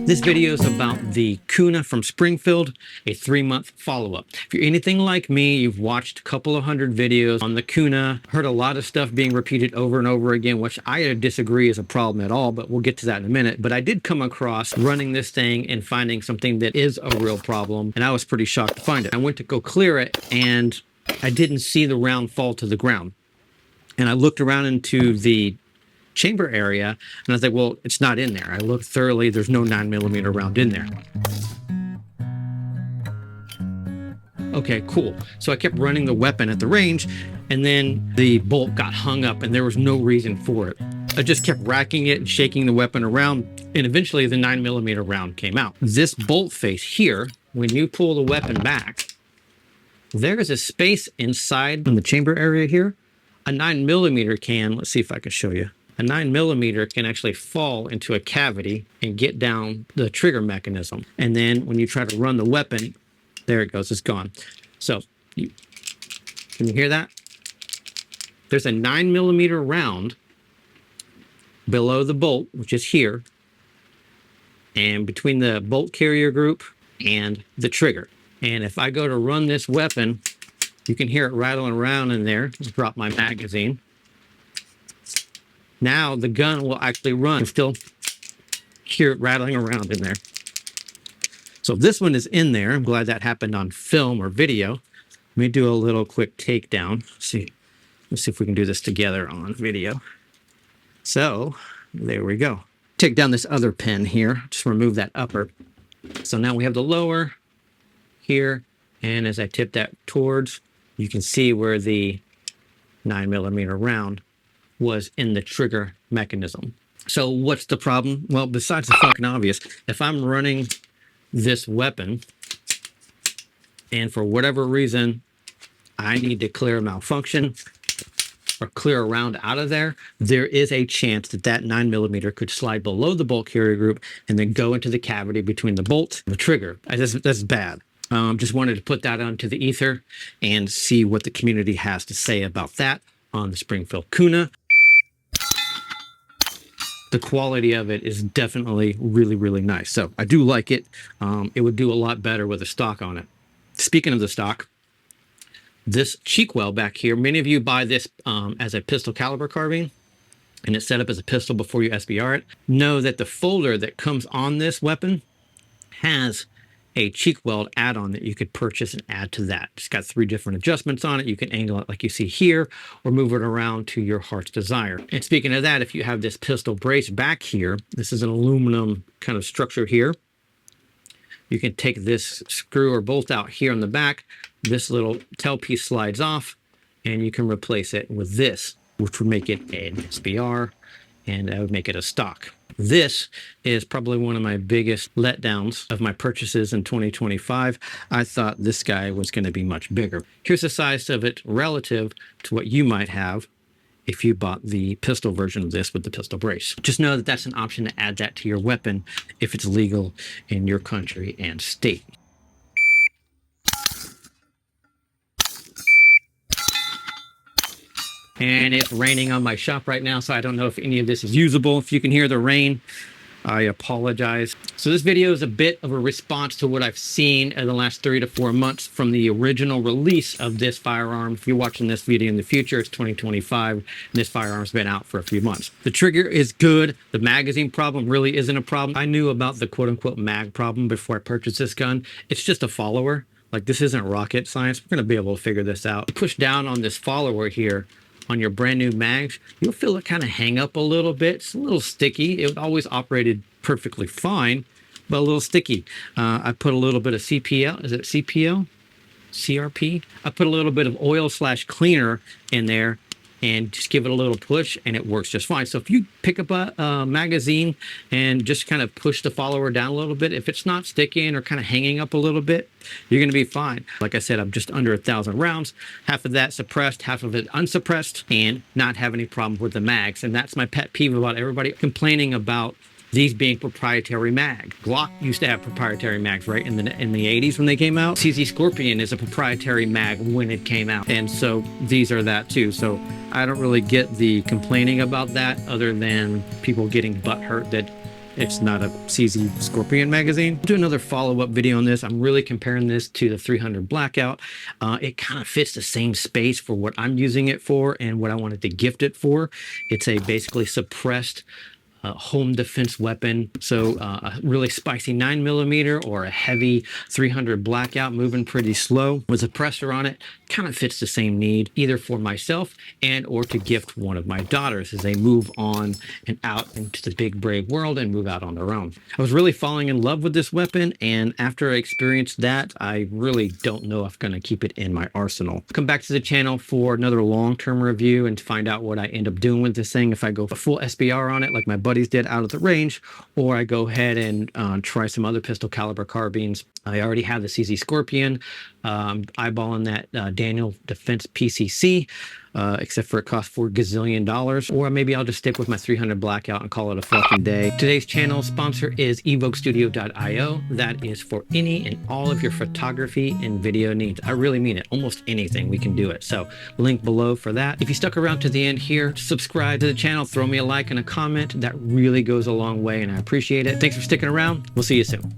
This video is about the KUNA from Springfield, a 3-month follow-up. If you're anything like me, you've watched a couple of hundred videos on the KUNA, heard a lot of stuff being repeated over and over again, which I disagree is a problem at all, but we'll get to that in a minute. But I did come across running this thing and finding something that is a real problem, and I was pretty shocked to find it. I went to go clear it, and I didn't see the round fall to the ground. And I looked around into the chamber area, and I was like, well, it's not in there. I looked thoroughly, there's no 9mm round in there. Okay, cool. So I kept running the weapon at the range, and then the bolt got hung up, and there was no reason for it. I just kept racking it and shaking the weapon around, and eventually the 9mm round came out. This bolt face here, when you pull the weapon back, there is a space inside in the chamber area here. A 9mm can, let's see if I can show you. A 9mm can actually fall into a cavity and get down the trigger mechanism. And then when you try to run the weapon, there it goes, it's gone. So, can you hear that? There's a 9mm round below the bolt, which is here, and between the bolt carrier group and the trigger. And if I go to run this weapon, you can hear it rattling around in there. Just drop my magazine. Now the gun will actually run. Still hear it rattling around in there. So this one is in there. I'm glad that happened on film or video. Let me do a little quick takedown. Let's see if we can do this together on video. So there we go. Take down this other pin here. Just remove that upper. So now we have the lower here. And as I tip that towards, you can see where the 9mm round was in the trigger mechanism. So what's the problem? Well, besides the fucking obvious, if I'm running this weapon and for whatever reason I need to clear a malfunction or clear a round out of there, there is a chance that that 9mm could slide below the bolt carrier group and then go into the cavity between the bolt and the trigger. That's bad. Just wanted to put that onto the ether and see what the community has to say about that on the Springfield KUNA. The quality of it is definitely really, really nice. So I do like it. It would do a lot better with a stock on it. Speaking of the stock, this cheek well back here, many of you buy this as a pistol caliber carbine, and it's set up as a pistol before you SBR it. Know that the folder that comes on this weapon has a cheek weld add-on that you could purchase and add to that. It's got 3 different adjustments on it. You can angle it like you see here or move it around to your heart's desire. And speaking of that, if you have this pistol brace back here, this is an aluminum kind of structure here. You can take this screw or bolt out here on the back. This little tail piece slides off and you can replace it with this, which would make it an SBR and that would make it a stock. This is probably one of my biggest letdowns of my purchases in 2025. I thought this guy was going to be much bigger. Here's the size of it relative to what you might have if you bought the pistol version of this with the pistol brace. Just know that that's an option to add that to your weapon if it's legal in your country and state. And it's raining on my shop right now, so I don't know if any of this is usable. If you can hear the rain, I apologize. So this video is a bit of a response to what I've seen in the last 3 to 4 months from the original release of this firearm. If you're watching this video in the future, it's 2025, and this firearm's been out for a few months. The trigger is good. The magazine problem really isn't a problem. I knew about the quote-unquote mag problem before I purchased this gun. It's just a follower. Like, this isn't rocket science. We're gonna be able to figure this out. Push down on this follower here on your brand new mags, you'll feel it kind of hang up a little bit. It's a little sticky. It always operated perfectly fine, but a little sticky. I put a little bit of CPL, is it CPL? CRP? I put a little bit of oil/cleaner in there and just give it a little push and it works just fine. So if you pick up a magazine and just kind of push the follower down a little bit, if it's not sticking or kind of hanging up a little bit, you're going to be fine. Like I said, I'm just under 1,000 rounds, half of that suppressed, half of it unsuppressed, and not have any problem with the mags. And that's my pet peeve about everybody complaining about these being proprietary mags. Glock used to have proprietary mags, right? In the 80s when they came out. CZ Scorpion is a proprietary mag when it came out. And so these are that too. So I don't really get the complaining about that other than people getting butthurt that It's not a CZ Scorpion magazine. I'll do another follow-up video on this. I'm really comparing this to the 300 Blackout. It kind of fits the same space for what I'm using it for and what I wanted to gift it for. It's a basically suppressed home defense weapon. So a really spicy 9mm or a heavy 300 Blackout moving pretty slow with a suppressor on it kind of fits the same need, either for myself and or to gift one of my daughters as they move on and out into the big brave world and move out on their own. I was really falling in love with this weapon, and after I experienced that, I really don't know if I'm going to keep it in my arsenal. Come back to the channel for another long-term review and to find out what I end up doing with this thing, if I go a full SBR on it like my buddies did out of the range, or I go ahead and try some other pistol caliber carbines. I already have the CZ Scorpion. Eyeballing that Daniel Defense PCC, except for it costs $4 gazillion. Or maybe I'll just stick with my 300 Blackout and call it a fucking day. Today's channel sponsor is evokestudio.io. That is for any and all of your photography and video needs. I really mean it. Almost anything, we can do it. So link below for that. If you stuck around to the end here, subscribe to the channel, throw me a like and a comment. That really goes a long way and I appreciate it. Thanks for sticking around. We'll see you soon.